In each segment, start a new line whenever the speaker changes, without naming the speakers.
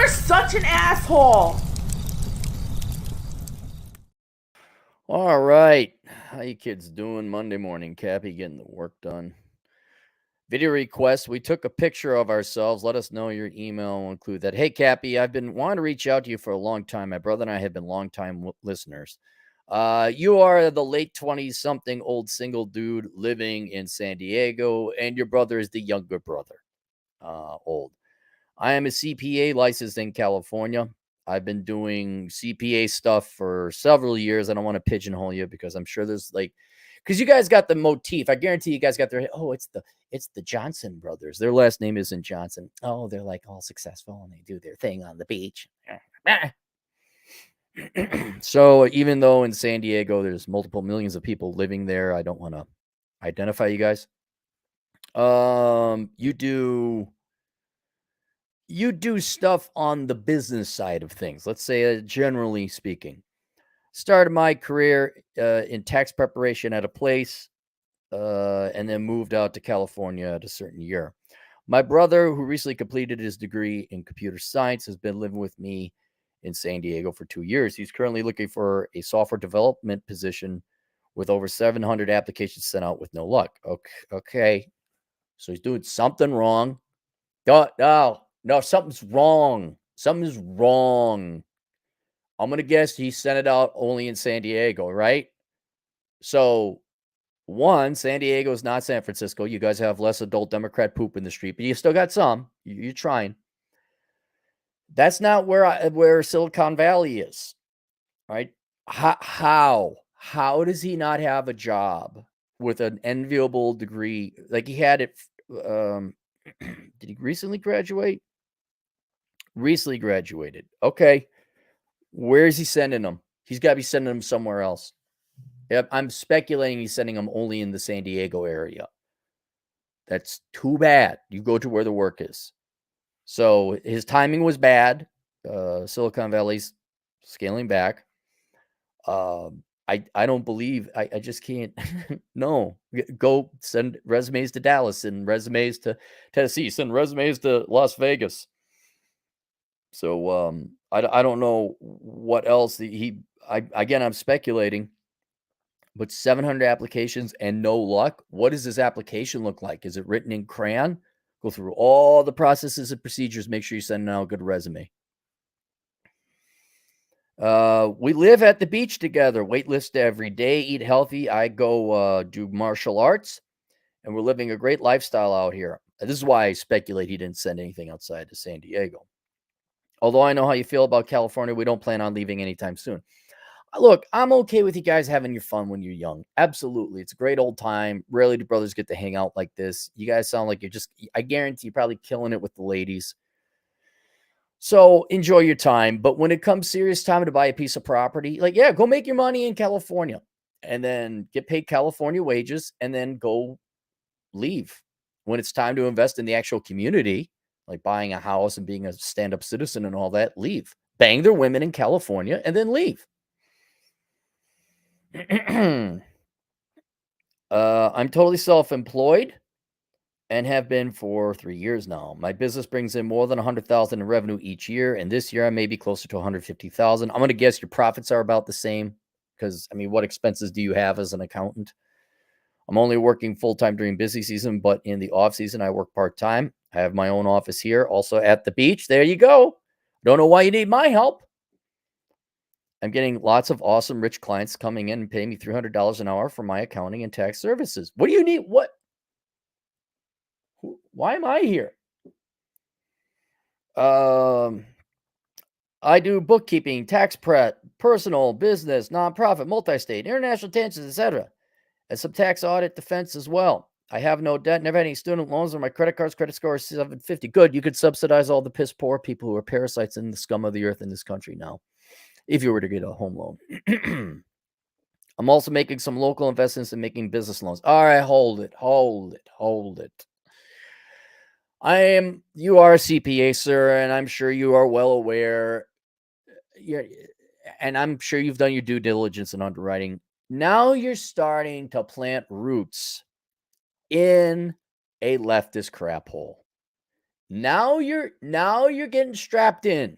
such an asshole.
All right. How you kids doing Monday morning? Cappy getting the work done. Video request. We took a picture of ourselves. Let us know your email. We'll include that. Hey, Cappy, I've been wanting to reach out to you for a long time. My brother and I have been longtime listeners. You are the late 20s something old single dude living in San Diego, and your brother is the younger brother, old. I am a CPA licensed in California. I've been doing CPA stuff for several years. I don't want to pigeonhole you because I'm sure there's because you guys got the motif. I guarantee you guys got it's the Johnson brothers. Their last name isn't Johnson. Oh, they're like all successful and they do their thing on the beach. So even though in San Diego there's multiple millions of people living there, I don't want to identify you guys. You do stuff on the business side of things. Let's say, generally speaking, started my career in tax preparation at a place, and then moved out to California at a certain year. My brother, who recently completed his degree in computer science, has been living with me in San Diego for 2 years. He's currently looking for a software development position with over 700 applications sent out with no luck. Okay. So he's doing something wrong. No, something's wrong. Something's wrong. I'm going to guess he sent it out only in San Diego, right? So, one, San Diego is not San Francisco. You guys have less adult Democrat poop in the street, but you still got some. You're trying. That's not where Silicon Valley is, right? How does he not have a job with an enviable degree? Like he had it. Did he recently graduate? Recently graduated. Okay. Where is he sending them? He's got to be sending them somewhere else. Yep, I'm speculating he's sending them only in the San Diego area. That's too bad. You go to where the work is. So his timing was bad. Silicon Valley's scaling back. I don't believe I just can't. No, go send resumes to Dallas and resumes to Tennessee. Send resumes to Las Vegas. So I don't know what else again I'm speculating, but 700 applications and no luck. What does this application look like? Is it written in crayon? Go through all the processes and procedures. Make sure you send out a good resume. We live at the beach together. Weightlist every day. Eat healthy. I go do martial arts, and we're living a great lifestyle out here. This is why I speculate he didn't send anything outside to San Diego. Although I know how you feel about California, we don't plan on leaving anytime soon. Look, I'm okay with you guys having your fun when you're young. Absolutely. It's a great old time. Rarely do brothers get to hang out like this. You guys sound like I guarantee you're probably killing it with the ladies. So enjoy your time. But when it comes serious time to buy a piece of property, go make your money in California and then get paid California wages and then go leave. When it's time to invest in the actual community, like buying a house and being a stand-up citizen and all that, leave. Bang their women in California and then leave. I'm totally self-employed and have been for 3 years now. My business brings in more than 100,000 in revenue each year, and this year I may be closer to 150,000. I'm going to guess your profits are about the same because what expenses do you have as an accountant? I'm only working full-time during busy season, but in the off season, I work part-time. I have my own office here, also at the beach. There you go. Don't know why you need my help. I'm getting lots of awesome rich clients coming in and paying me $300 an hour for my accounting and tax services. What do you need? What? Why am I here? I do bookkeeping, tax prep, personal, business, nonprofit, multi-state, international tensions, etc. And some tax audit defense as well. I have no debt, never had any student loans, or my credit credit score is 750. Good. You could subsidize all the piss poor people who are parasites in the scum of the earth in this country now, if you were to get a home loan. I'm also making some local investments and making business loans. All right, hold it. You are a CPA, sir, and I'm sure you are well aware. And I'm sure you've done your due diligence in underwriting. Now you're starting to plant roots in a leftist crap hole. Now you're getting strapped in.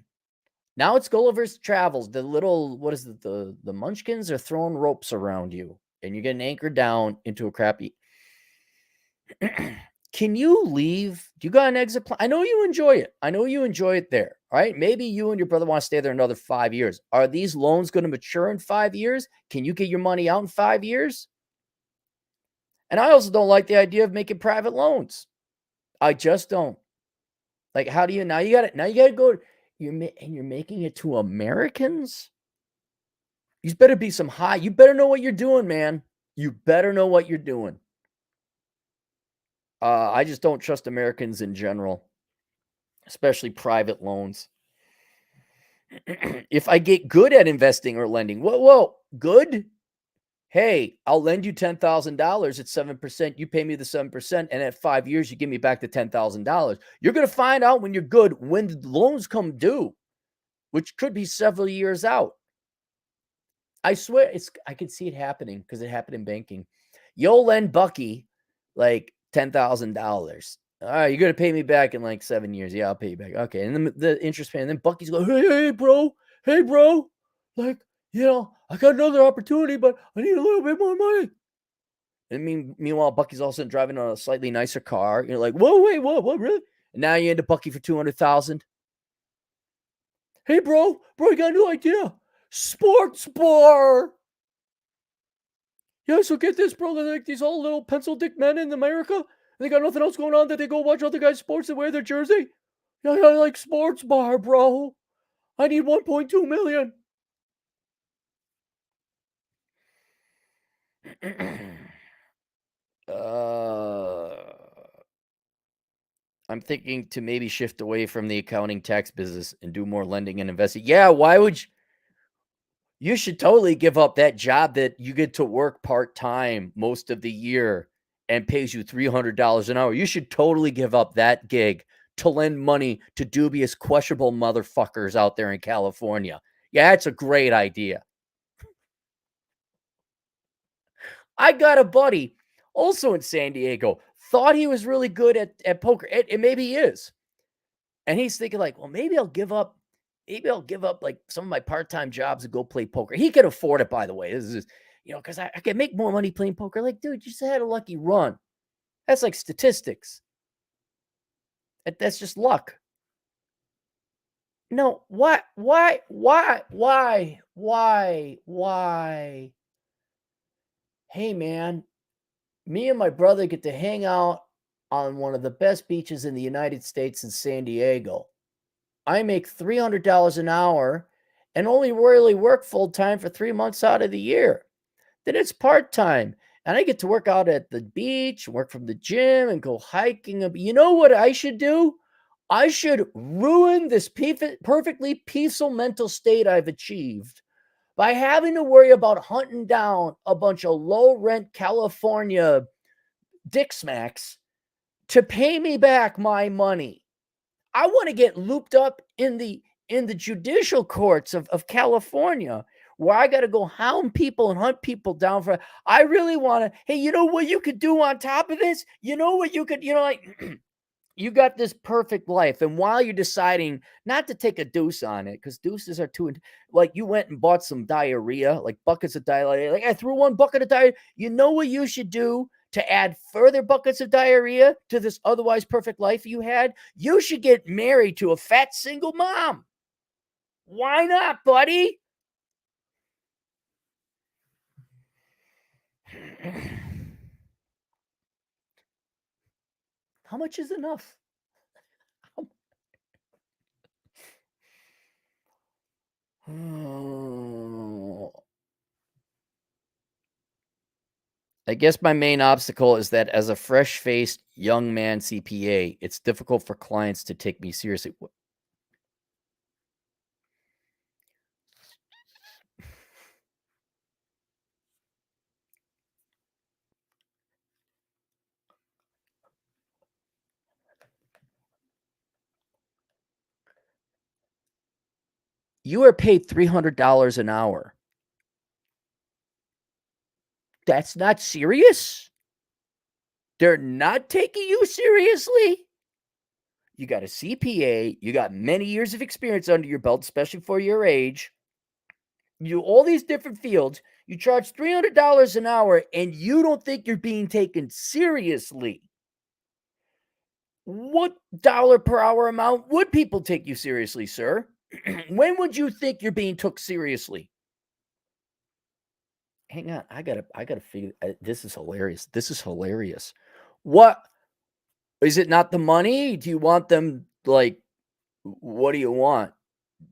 Now it's Gulliver's Travels. The little, what is it? The Munchkins are throwing ropes around you, and you're getting anchored down into a crappy. Can you leave? Do you got an exit plan? I know you enjoy it. I know you enjoy it there. All right. Maybe you and your brother want to stay there another 5 years. Are these loans going to mature in 5 years? Can you get your money out in 5 years? And I also don't like the idea of making private loans. I just don't. Like, how do you now? You got it. Now you got to go. You're making it to Americans. You better be some high. You better know what you're doing, man. You better know what you're doing. I just don't trust Americans in general, especially private loans. If I get good at investing or lending, whoa, good. Hey, I'll lend you $10,000 at 7%. You pay me the 7%, and at 5 years, you give me back the $10,000. You're going to find out when you're good when the loans come due, which could be several years out. I swear, I could see it happening because it happened in banking. You'll lend Bucky like $10,000. All right, you're gonna pay me back in like 7 years. Yeah, I'll pay you back. Okay, and then the interest payment. And then Bucky's going, hey, bro, like, I got another opportunity, but I need a little bit more money. And meanwhile, Bucky's all of a sudden driving a slightly nicer car. You're like, whoa, wait, what, really? And now you're into Bucky for $200,000. Hey, bro, I got a new idea. Sports bar. Yeah, so get this, bro. They're like these all little pencil dick men in America. They got nothing else going on that they go watch other guys' sports and wear their jersey. Yeah, I like sports bar, bro. I need 1.2 million. I'm thinking to maybe shift away from the accounting tax business and do more lending and investing. Yeah, why would you should totally give up that job that you get to work part-time most of the year and pays you $300 an hour. You should totally give up that gig to lend money to dubious, questionable motherfuckers out there in California. Yeah, that's a great idea. I got a buddy also in San Diego, thought he was really good at poker, and maybe he is. And he's thinking like, well, maybe I'll give up like some of my part-time jobs and go play poker. He can afford it, by the way. This is, because I can make more money playing poker. Like, dude, you just had a lucky run. That's like statistics. That's just luck. No, what? Why? Hey, man, me and my brother get to hang out on one of the best beaches in the United States in San Diego. I make $300 an hour and only really work full time for 3 months out of the year. Then it's part time. And I get to work out at the beach, work from the gym, and go hiking. You know what I should do? I should ruin this perfectly peaceful mental state I've achieved by having to worry about hunting down a bunch of low rent California dick smacks to pay me back my money. I want to get looped up in the judicial courts of California where I got to go hound people and hunt people down for. I really want to. Hey, you know what you could do on top of this? You know what you could, like you got this perfect life. And while you're deciding not to take a deuce on it, because deuces are too, like you went and bought some diarrhea, like buckets of diarrhea. Like I threw one bucket of diarrhea. You know what you should do to add further buckets of diarrhea to this otherwise perfect life you had? You should get married to a fat single mom. Why not, buddy? How much is enough? I guess my main obstacle is that as a fresh-faced young man CPA, it's difficult for clients to take me seriously. You are paid $300 an hour. That's not serious? They're not taking you seriously? You got a CPA. You got many years of experience under your belt, especially for your age. You do all these different fields. You charge $300 an hour, and you don't think you're being taken seriously. What dollar per hour amount would people take you seriously, sir? When would you think you're being took seriously? Hang on, I gotta figure. This is hilarious. This is hilarious. What is it? Not the money? Do you want them like? What do you want?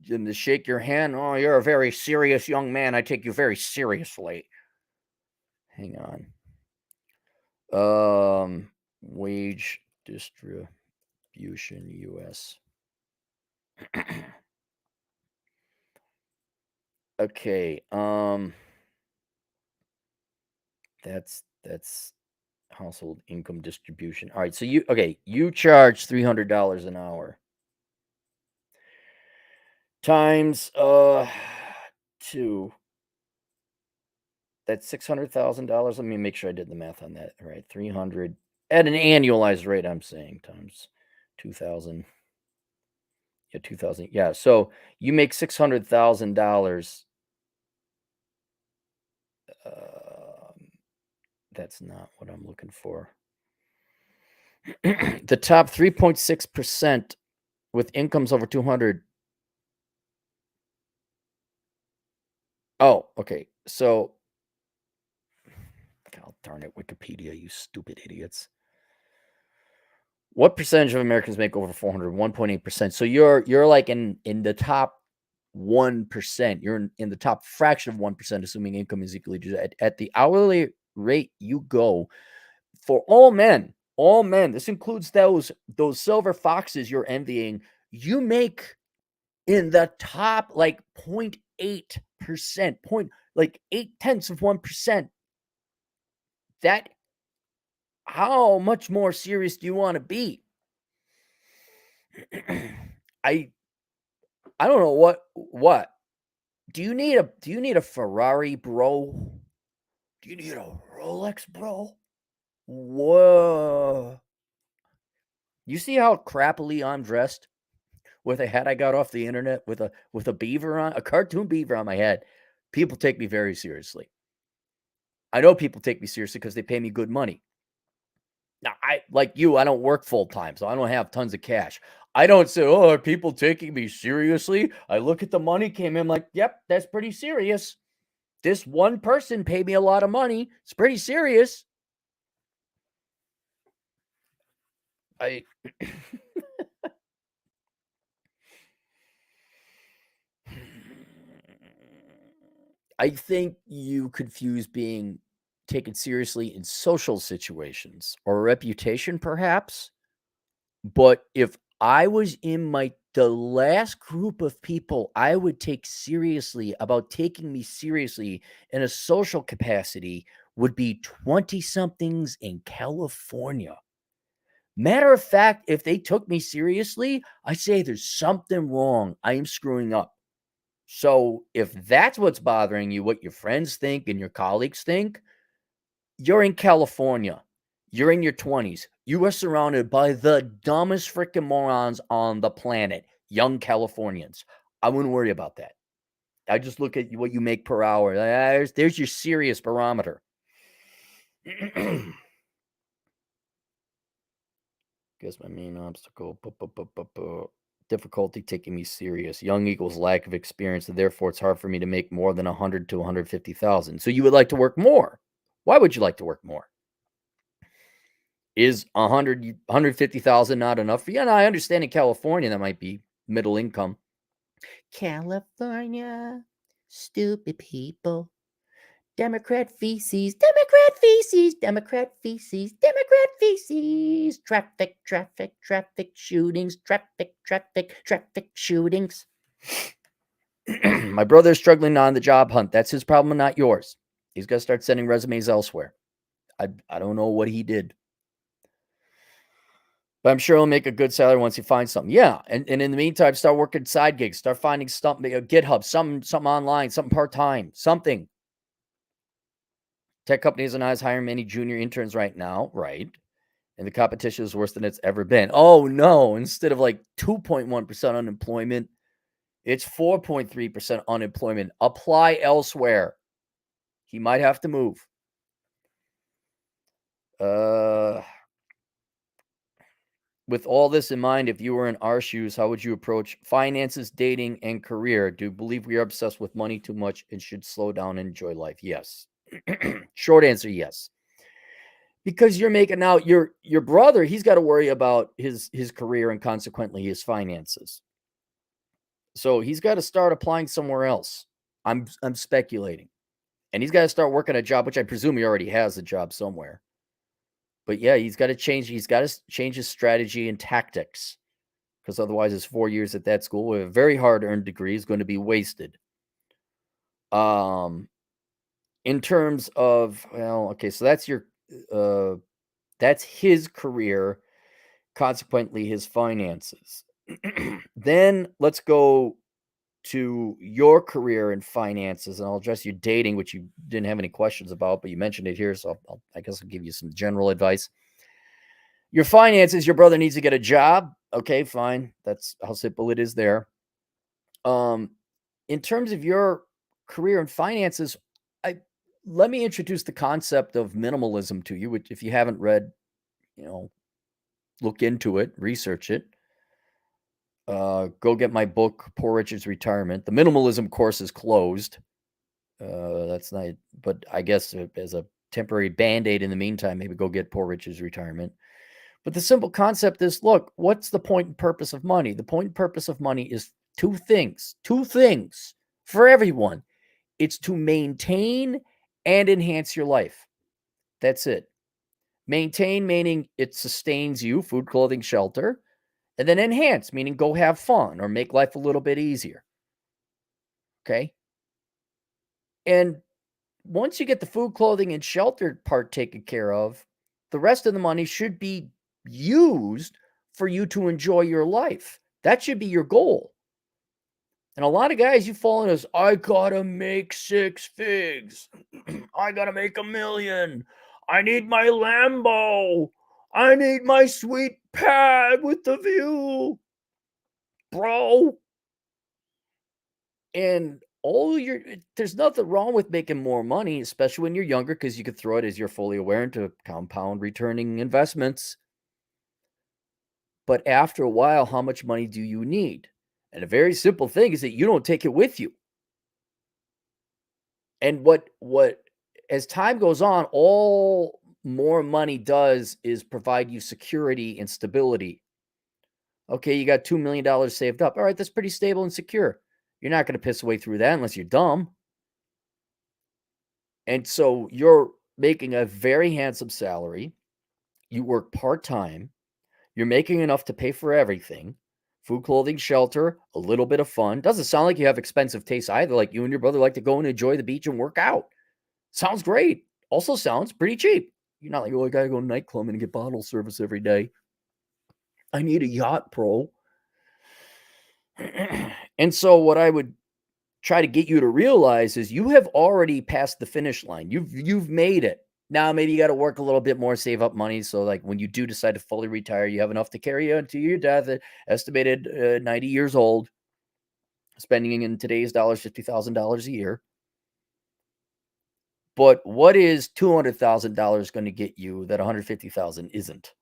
Them to shake your hand? Oh, you're a very serious young man. I take you very seriously. Hang on. Wage distribution US. Okay. That's household income distribution. All right. So you charge $300 an hour times 2. That's $600,000. Let me make sure I did the math on that. All right. 300 at an annualized rate, I'm saying, times 2,000. Yeah, 2,000. Yeah. So you make $600,000. That's not what I'm looking for. The top 3.6% with incomes over 200. Oh, okay. So, God darn it, Wikipedia, you stupid idiots. What percentage of Americans make over 400? 1.8%. So you're like in the top 1%. You're in the top fraction of 1%, assuming income is equally distributed. At the hourly rate you go for all men. This includes those silver foxes you're envying. You make in the top like 0.8%, like 0.8%. That how much more serious do you want to be? I don't know what. Do you need a Ferrari, bro? Do you need a Rolex, bro? Whoa. You see how crappily I'm dressed with a hat I got off the internet with a beaver on, a cartoon beaver on my head. People take me very seriously. I know people take me seriously because they pay me good money. Now, I don't work full time, so I don't have tons of cash. I don't say, "Oh, are people taking me seriously?" I look at the money came in like, "Yep, that's pretty serious. This one person paid me a lot of money. It's pretty serious." I I think you confuse being taken seriously in social situations or reputation, perhaps. But if I was in the last group of people I would take seriously about taking me seriously in a social capacity would be 20 somethings in California. Matter of fact, if they took me seriously, I say there's something wrong. I am screwing up. So if that's what's bothering you, what your friends think and your colleagues think, you're in California. You're in your 20s. You are surrounded by the dumbest freaking morons on the planet, young Californians. I wouldn't worry about that. I just look at what you make per hour. There's your serious barometer. Guess my main obstacle. Difficulty taking me serious. Young equals lack of experience, and therefore it's hard for me to make more than 100 to 150,000. So you would like to work more. Why would you like to work more? Is 150,000 not enough for you? And I understand in California that might be middle income. California, stupid people. Democrat feces, Democrat feces, Democrat feces, Democrat feces. Traffic shootings, traffic shootings. My brother is struggling on the job hunt. That's his problem, not yours. He's got to start sending resumes elsewhere. I don't know what he did. But I'm sure he'll make a good salary once he finds something. Yeah. And in the meantime, start working side gigs. Start finding something, GitHub, something online, something part-time, something. Tech companies are not hiring many junior interns right now, right? and the competition is worse than it's ever been. Oh no, instead of like 2.1% unemployment, it's 4.3% unemployment. Apply elsewhere. He might have to move. With all this in mind, if you were in our shoes, how would you approach finances, dating, and career? Do you believe we are obsessed with money too much and should slow down and enjoy life? Yes. Short answer, yes. Because you're making out your brother, he's got to worry about his career and consequently his finances. So he's got to start applying somewhere else. I'm speculating. And he's got to start working a job, which I presume he already has a job somewhere. But yeah, he's got to change his strategy and tactics. Because otherwise his 4 years at that school with a very hard-earned degree is going to be wasted. In terms of, well, okay, so that's his career, consequently his finances. Then let's go to your career and finances, and I'll address your dating, which you didn't have any questions about, but you mentioned it here, so I guess I'll give you some general advice. Your finances, your brother needs to get a job. Okay, fine. That's how simple it is there. In terms of your career and finances, let me introduce the concept of minimalism to you, which if you haven't read, look into it, research it. Go get my book, Poor Richard's Retirement. The minimalism course is closed. That's not, but I guess as a temporary Band-Aid in the meantime, maybe go get Poor Richard's Retirement. But the simple concept is, look, what's the point and purpose of money? The point and purpose of money is two things for everyone. It's to maintain and enhance your life. That's it. Maintain, meaning it sustains you, food, clothing, shelter. And then enhance, meaning go have fun or make life a little bit easier. Okay? And once you get the food, clothing, and shelter part taken care of, the rest of the money should be used for you to enjoy your life. That should be your goal. And a lot of guys, you fall into this, I gotta make 6 figs. I gotta make $1 million. I need my Lambo. I need my sweet pad with the view. Bro. And there's nothing wrong with making more money, especially when you're younger, because you could throw it, as you're fully aware, into compound returning investments. But after a while, how much money do you need? And a very simple thing is that you don't take it with you. And what as time goes on, all more money does is provide you security and stability. Okay, you got $2 million saved up. All right, that's pretty stable and secure. You're not going to piss away through that unless you're dumb. And so you're making a very handsome salary. You work part-time. You're making enough to pay for everything. Food, clothing, shelter, a little bit of fun. Doesn't sound like you have expensive tastes either. Like you and your brother like to go and enjoy the beach and work out. Sounds great. Also sounds pretty cheap. You're not like, oh, I got to go nightclubbing and get bottle service every day. I need a yacht, bro. And so what I would try to get you to realize is you have already passed the finish line. You've made it. Now maybe you got to work a little bit more, save up money. So like when you do decide to fully retire, you have enough to carry you until your death, estimated 90 years old, spending in today's dollars, $50,000 a year. But what is $200,000 going to get you that $150,000 isn't?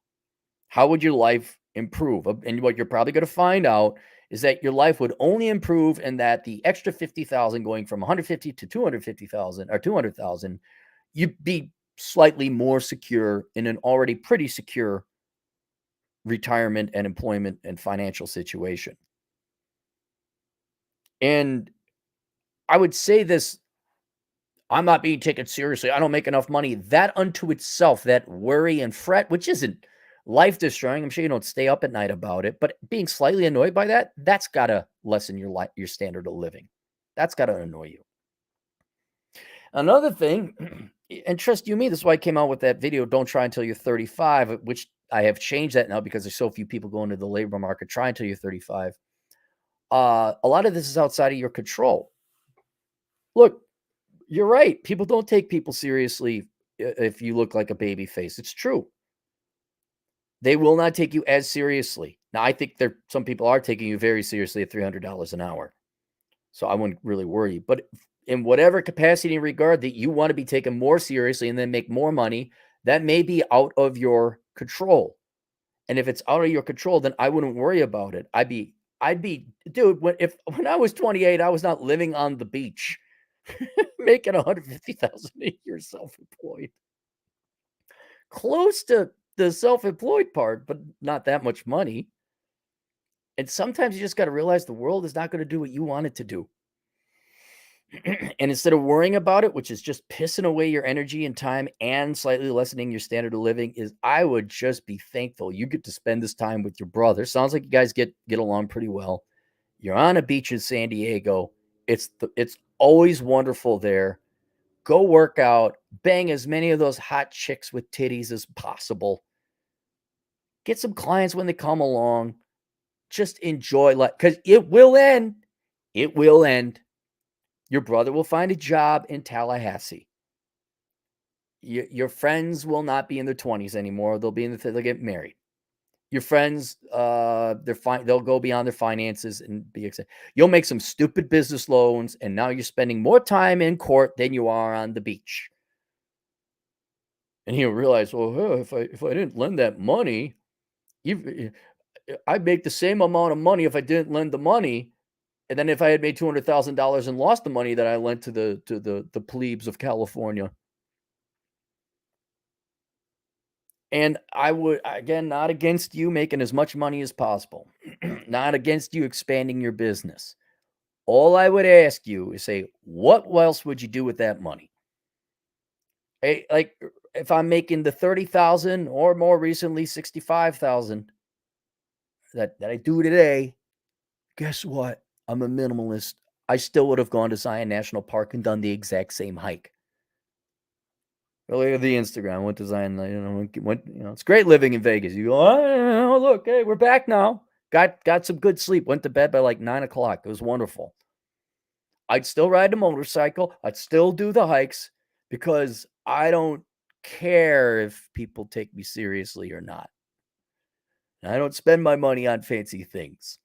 How would your life improve? And what you're probably going to find out is that your life would only improve and that the extra 50,000 going from 150 to 250,000 or 200,000, you'd be slightly more secure in an already pretty secure retirement and employment and financial situation. And I would say this, I'm not being taken seriously. I don't make enough money. That unto itself, that worry and fret, which isn't life destroying. I'm sure you don't stay up at night about it, but being slightly annoyed by that, that's got to lessen your standard of living. That's got to annoy you. Another thing, and trust you me, this is why I came out with that video, Don't Try Until You're 35, which I have changed that now because there's so few people going to the labor market. Try until you're 35. A lot of this is outside of your control. Look, you're right. People don't take people seriously if you look like a baby face. It's true. They will not take you as seriously. Now, I think some people are taking you very seriously at $300 an hour. So I wouldn't really worry. But in whatever capacity and regard that you want to be taken more seriously and then make more money, that may be out of your control. And if it's out of your control, then I wouldn't worry about it. Dude, when I was 28, I was not living on the beach making 150,000 a year self-employed. Close to the self-employed part, but not that much money. And sometimes you just got to realize the world is not going to do what you want it to do. And instead of worrying about it, which is just pissing away your energy and time and slightly lessening your standard of living, is I would just be thankful you get to spend this time with your brother. Sounds like you guys get along pretty well. You're on a beach in San Diego. It's always wonderful there. Go work out, bang as many of those hot chicks with titties as possible. Get some clients when they come along. Just enjoy life, because it will end. It will end. Your brother will find a job in Tallahassee. Your friends will not be in their 20s anymore. They'll get married. Your friends, they're fine. They'll go beyond their finances and be excited. You'll make some stupid business loans, and now you're spending more time in court than you are on the beach. And he'll realize, well, if I didn't lend that money, I'd make the same amount of money if I didn't lend the money. And then if I had made $200,000 and lost the money that I lent to the plebes of California. And I would, again, not against you making as much money as possible, not against you expanding your business. All I would ask you is say, what else would you do with that money? Hey, like if I'm making the 30,000 or more recently 65,000 that I do today, guess what? I'm a minimalist. I still would have gone to Zion National Park and done the exact same hike. Look at the Instagram. Went to Zion. It's great living in Vegas. You go, oh, look, hey, we're back now. Got some good sleep. Went to bed by like 9 o'clock. It was wonderful. I'd still ride the motorcycle. I'd still do the hikes because I don't care if people take me seriously or not. And I don't spend my money on fancy things.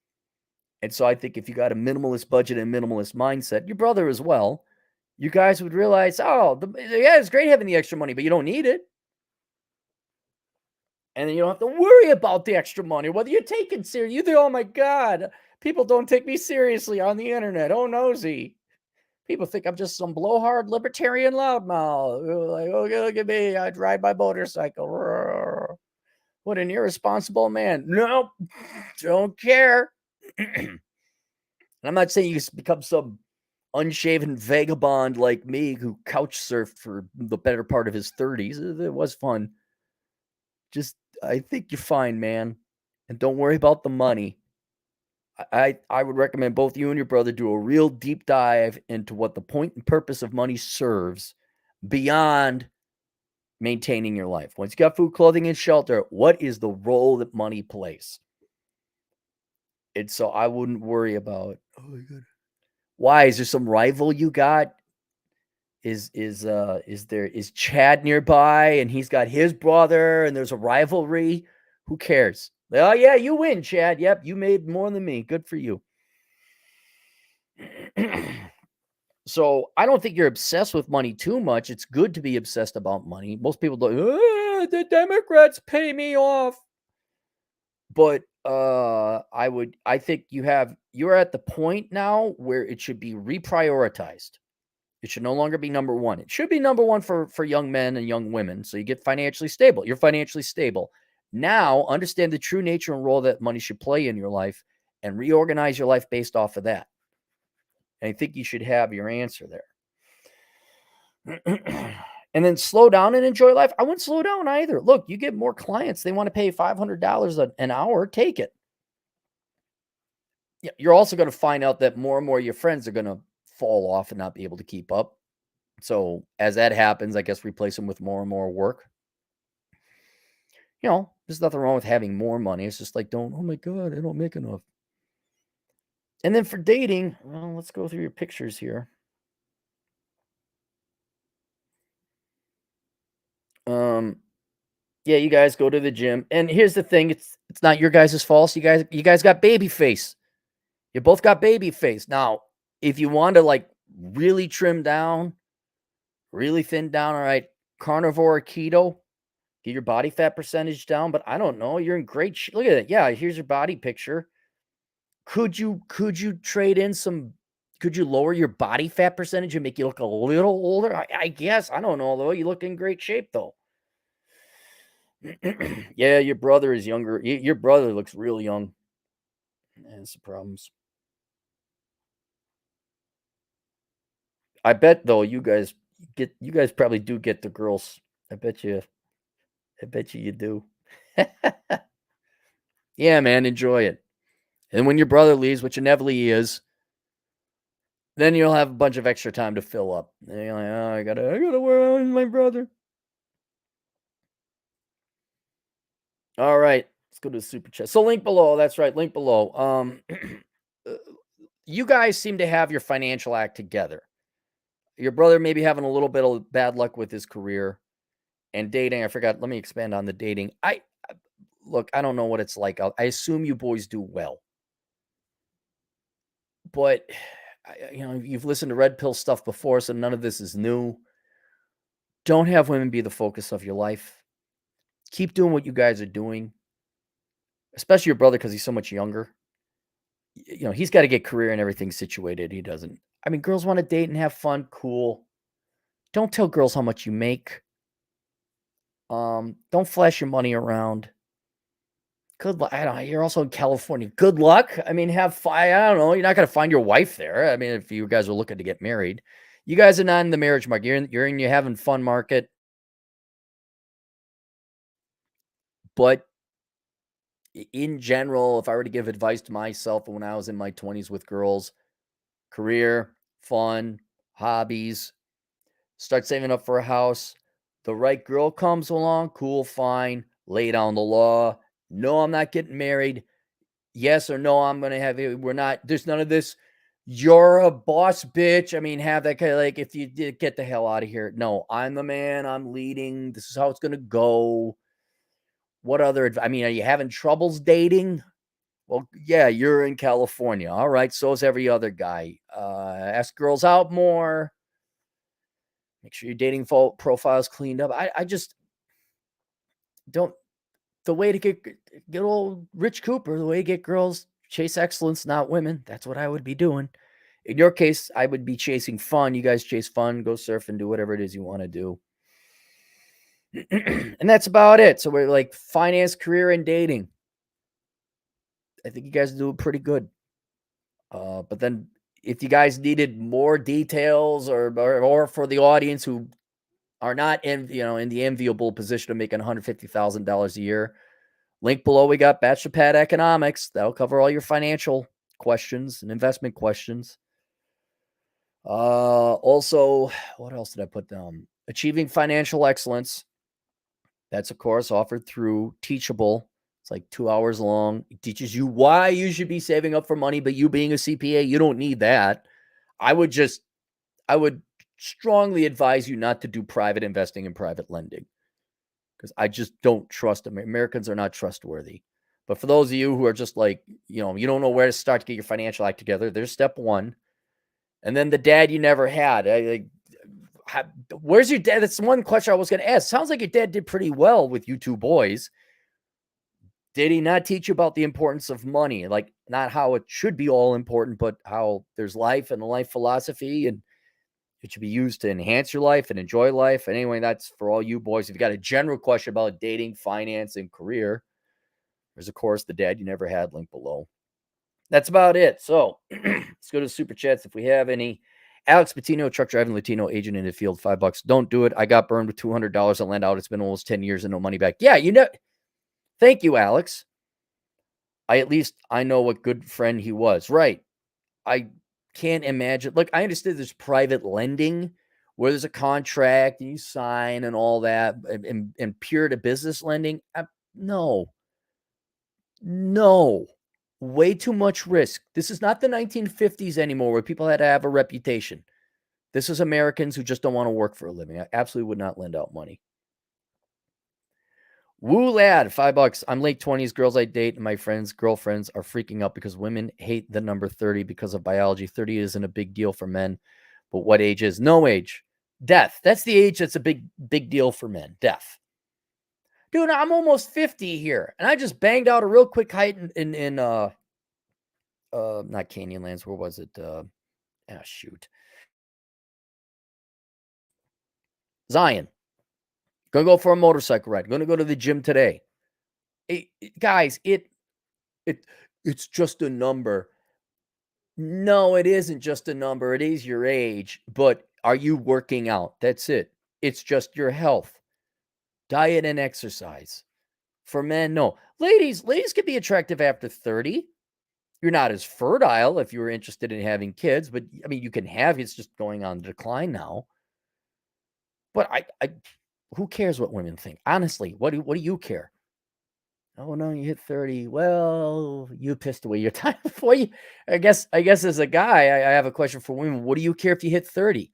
And so I think if you got a minimalist budget and minimalist mindset, your brother as well, you guys would realize, it's great having the extra money, but you don't need it. And then you don't have to worry about the extra money, whether you're taken seriously. You think, oh my God, people don't take me seriously on the internet. Oh, nosy. People think I'm just some blowhard libertarian loudmouth. Like, oh, look at me. I'd ride my motorcycle. What an irresponsible man. Nope. Don't care. And I'm not saying you become some unshaven vagabond like me who couch surfed for the better part of his 30s. It was fun. Just, I think you're fine, man. And don't worry about the money. I would recommend both you and your brother do a real deep dive into what the point and purpose of money serves beyond maintaining your life. Once you got food, clothing, and shelter, what is the role that money plays? And so I wouldn't worry about, oh my God. Why? Is there some rival you got? Is Chad nearby and he's got his brother and there's a rivalry? Who cares? Oh yeah, you win, Chad. Yep, you made more than me. Good for you. So I don't think you're obsessed with money too much. It's good to be obsessed about money. Most people don't. The Democrats pay me off. But I think you're at the point now where it should be reprioritized. It should no longer be number one. It should be number one for young men and young women. So you get financially stable. You're financially stable. Now understand the true nature and role that money should play in your life and reorganize your life based off of that. And I think you should have your answer there. And then slow down and enjoy life. I wouldn't slow down either. Look, you get more clients. They want to pay $500 an hour. Take it. Yeah, you're also going to find out that more and more of your friends are going to fall off and not be able to keep up. So as that happens, I guess replace them with more and more work. There's nothing wrong with having more money. It's just like, oh my God, I don't make enough. And then for dating, well, let's go through your pictures here. Yeah, you guys go to the gym. And here's the thing, it's not your guys' fault. You guys got baby face. You both got baby face. Now, if you want to like really trim down, really thin down, all right, carnivore or keto, get your body fat percentage down, but I don't know, you're in great look at it. Yeah, here's your body picture. Could you trade in some could you lower your body fat percentage and make you look a little older? I guess. I don't know though. You look in great shape though. Yeah, your brother is younger. Your brother looks real young. That's the problems. I bet though you guys probably do get the girls. I bet you. I bet you do. Yeah, man, enjoy it. And when your brother leaves, which inevitably he is, then you'll have a bunch of extra time to fill up. And you're like, oh, I gotta work with my brother. All right, let's go to the super chat. So link below. That's right, link below. Uh, you guys seem to have your financial act together. Your brother may be having a little bit of bad luck with his career and dating. I forgot. Let me expand on the dating. Look. I don't know what it's like. I assume you boys do well, but you've listened to red pill stuff before, so none of this is new. Don't have women be the focus of your life. Keep doing what you guys are doing, especially your brother because he's so much younger. He's got to get career and everything situated. He doesn't. I mean, girls want to date and have fun. Cool. Don't tell girls how much you make. Don't flash your money around. Good luck. I don't know. You're also in California. Good luck. I mean, have fun. I don't know. You're not going to find your wife there. I mean, if you guys are looking to get married, you guys are not in the marriage market. You're in your having fun market. But in general, if I were to give advice to myself when I was in my 20s with girls, career, fun, hobbies, start saving up for a house. The right girl comes along, cool, fine, lay down the law. No, I'm not getting married. Yes or no, I'm going to have it. We're not, there's none of this. You're a boss bitch. I mean, have that kind of like, if you did get the hell out of here. No, I'm the man. I'm leading. This is how it's going to go. What other, I mean, are you having troubles dating? Well, yeah, you're in California. All right. So is every other guy. Ask girls out more. Make sure your dating profile's cleaned up. I just don't. The way to get old Rich Cooper, the way to get girls, chase excellence, not women. That's what I would be doing. In your case, I would be chasing fun. You guys chase fun, go surf and do whatever it is you want to do. And that's about it. So we're like finance, career, and dating. I think you guys do pretty good. But then if you guys needed more details or for the audience who are not in the enviable position of making $150,000 a year, link below. We got Bachelor Pad Economics. That'll cover all your financial questions and investment questions. Also, what else did I put down? Achieving Financial Excellence. That's a course offered through Teachable. It's like 2 hours long. It teaches you why you should be saving up for money, but you being a CPA, you don't need that. I would strongly advise you not to do private investing and private lending because I just don't trust them. Americans are not trustworthy. But for those of you who are just like, you don't know where to start to get your financial act together, there's step one. And then the dad you never had. Where's your dad? That's one question I was going to ask. Sounds like your dad did pretty well with you two boys. Did he not teach you about the importance of money? Like, not how it should be all important, but how there's life and a life philosophy, and it should be used to enhance your life and enjoy life. And anyway, that's for all you boys. If you got a general question about dating, finance, and career, there's, of course, the dad you never had, link below. That's about it. So let's go to the super chats if we have any. Alex Patino, truck driving Latino agent in the field, $5. Don't do it. I got burned with $200 at Lend Out. It's been almost 10 years and no money back. Yeah, thank you, Alex. I know what good friend he was. Right. I can't imagine. Look, I understand there's private lending where there's a contract and you sign and all that, and peer to business lending. No, way too much risk. This is not the 1950s anymore where people had to have a reputation. This is Americans who just don't want to work for a living. I absolutely would not lend out money. Woo lad, $5. I'm late 20s. Girls I date and my friends, girlfriends are freaking out because women hate the number 30 because of biology. 30 isn't a big deal for men, but what age is? No age. Death. That's the age that's a big deal for men. Death. Dude, I'm almost 50 here, and I just banged out a real quick height in not Canyonlands. Where was it? Shoot. Zion. Gonna go for a motorcycle ride. Gonna go to the gym today. Guys, it's just a number. No, it isn't just a number. It is your age, but are you working out? That's it. It's just your health, diet, and exercise. For men, no. Ladies can be attractive after 30. You're not as fertile if you were interested in having kids, but I mean, you can have, it's just going on decline now. But I who cares what women think? Honestly, what do you care? Oh no, you hit 30. Well, you pissed away your time before you. I guess as a guy, I have a question for women. What do you care if you hit 30?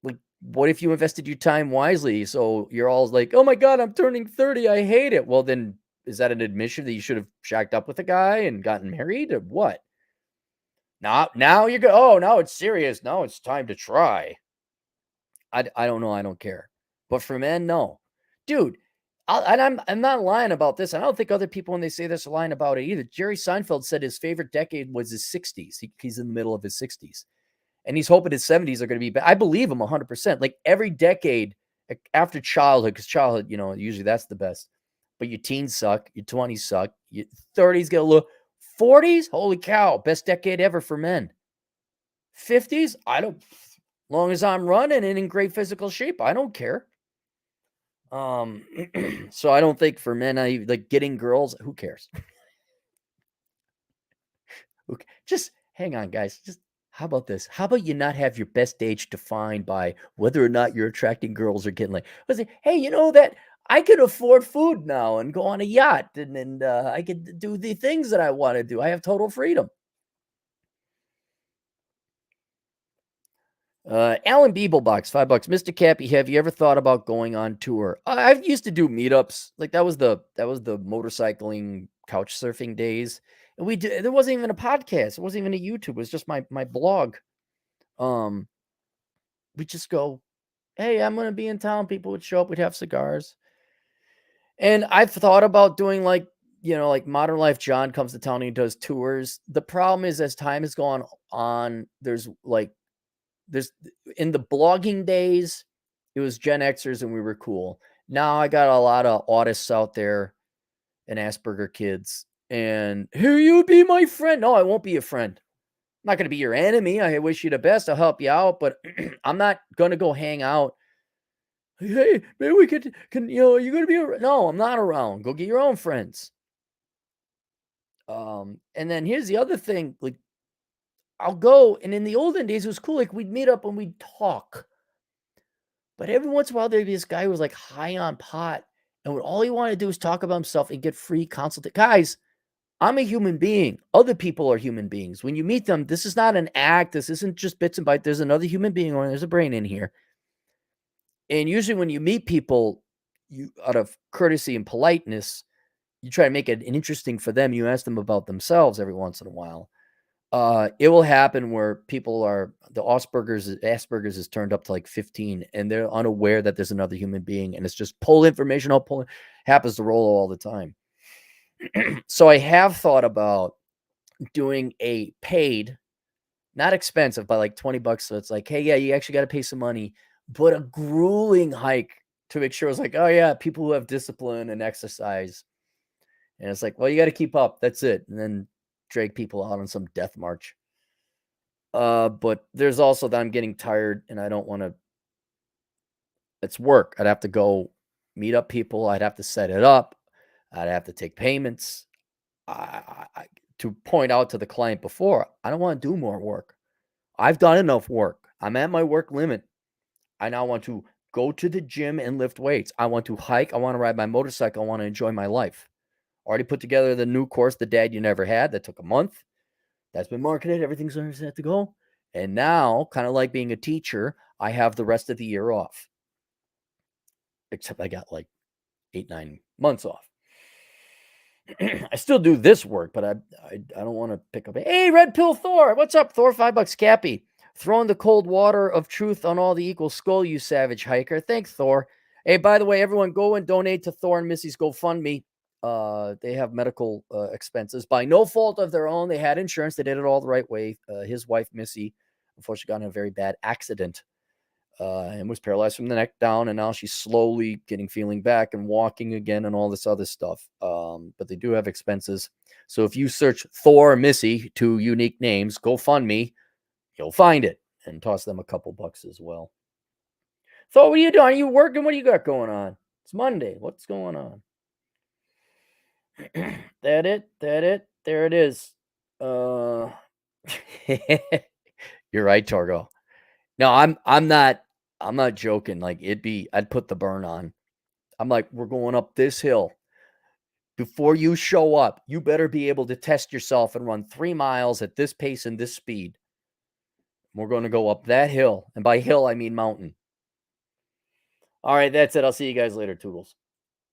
Like, what if you invested your time wisely? So you're all like, oh my God, I'm turning 30. I hate it. Well, then is that an admission that you should have shacked up with a guy and gotten married or what? Now you go, oh, now it's serious. Now it's time to try. I don't know. I don't care. But for men, no. Dude, I'm not lying about this. I don't think other people, when they say this, are lying about it either. Jerry Seinfeld said his favorite decade was his 60s. He's in the middle of his 60s. And he's hoping his 70s are going to be better. I believe him 100%. Like every decade after childhood, because childhood, usually that's the best. But your teens suck. Your 20s suck. Your 30s get a little. 40s, holy cow, best decade ever for men. 50s, long as I'm running and in great physical shape, I don't care. So I don't think for men, I like getting girls. Who cares? Just hang on, guys. Just how about this? How about you not have your best age defined by whether or not you're attracting girls or getting hey, you know that I could afford food now and go on a yacht and I could do the things that I want to do. I have total freedom. Alan Beeblebox, $5. Mr. Cappy, have you ever thought about going on tour? I used to do meetups. Like that was the motorcycling couch surfing days. And there wasn't even a podcast. It wasn't even a YouTube. It was just my blog. We just go, hey, I'm gonna be in town. People would show up, we'd have cigars. And I've thought about doing like Modern Life John comes to town and he does tours. The problem is as time has gone on, there's in the blogging days, it was Gen Xers and we were cool. Now I got a lot of autists out there and Asperger kids. And here you be my friend. No, I won't be a friend. I'm not going to be your enemy. I wish you the best. I'll help you out, but I'm not going to go hang out. Hey, maybe we can you're going to be around. No, I'm not around. Go get your own friends. And then here's the other thing. Like, I'll go, and in the olden days, it was cool. Like, we'd meet up and we'd talk. But every once in a while, there'd be this guy who was like high on pot, and all he wanted to do was talk about himself and get free consultation. Guys, I'm a human being. Other people are human beings. When you meet them, this is not an act. This isn't just bits and bytes. There's another human being, or there's a brain in here. And usually, when you meet people, you out of courtesy and politeness, you try to make it interesting for them. You ask them about themselves every once in a while. It will happen where people are the Asperger's is turned up to like 15 and they're unaware that there's another human being and it's just pull information out, happens to roll all the time. So I have thought about doing a paid, not expensive, but like $20. So it's like, hey, yeah, you actually got to pay some money, but a grueling hike to make sure it's like, oh yeah, people who have discipline and exercise. And it's like, well, you got to keep up. That's it. And then drag people out on some death march. But there's also that I'm getting tired and I don't want to. It's work. I'd have to go meet up people. I'd have to set it up. I'd have to take payments. To point out to the client before, I don't want to do more work. I've done enough work. I'm at my work limit. I now want to go to the gym and lift weights. I want to hike. I want to ride my motorcycle. I want to enjoy my life. Already put together the new course, The Dad You Never Had. That took a month. That's been marketed. Everything's set to go. And now, kind of like being a teacher, I have the rest of the year off. Except I got like 8-9 months off. I still do this work, but I don't want to pick up. Hey, Red Pill Thor, what's up, Thor? $5, Cappy. Throwing the cold water of truth on all the equal skull, you savage hiker. Thanks, Thor. Hey, by the way, everyone, go and donate to Thor and Missy's GoFundMe. They have medical expenses by no fault of their own. They had insurance. They did it all the right way. His wife, Missy, unfortunately got in a very bad accident and was paralyzed from the neck down. And now she's slowly feeling back and walking again and all this other stuff. But they do have expenses. So if you search Thor or Missy, 2 unique names, GoFundMe, you'll find it, and toss them a couple bucks as well. Thor, what are you doing? Are you working? What do you got going on? It's Monday. What's going on? That it? There it is. You're right, Torgo. No, I'm not joking. Like I'd put the burn on. I'm like, we're going up this hill. Before you show up, you better be able to test yourself and run 3 miles at this pace and this speed. We're going to go up that hill. And by hill, I mean mountain. All right, that's it. I'll see you guys later, Toodles.